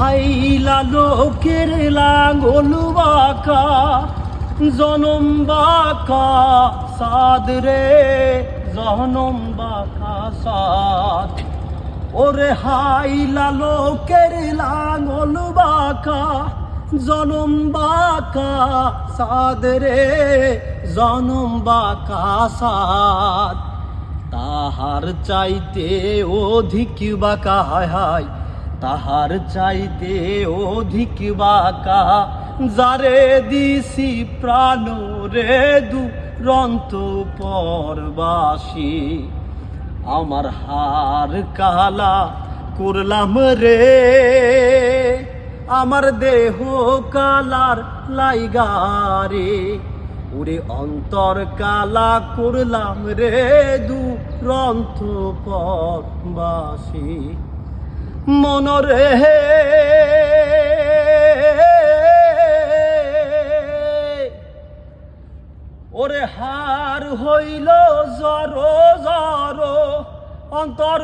হাইলা লোকের লাঙ্গল বাঁকা জনম বাঁকা সাদ রে জনম বাঁকা সাদ। ওরে হাইলা লোকের লাঙ্গল বাঁকা জনম বাঁকা সাদ রে জনম বাঁকা সাদ। তাহার চাইতে অধিক বাঁকা হায় হায়, তাহার চাইতে অধিক বাঁকা যারে দিছি প্রাণ রে দুরন্ত পরবাসী। আমার হার কালা করলাম রে, আমার দেহ কালার লাইগারে, ওরে অন্তর কালা করলাম রে দুরন্ত পরবাসী। মনরে ওরে হার হইল জড় জড় অন্তর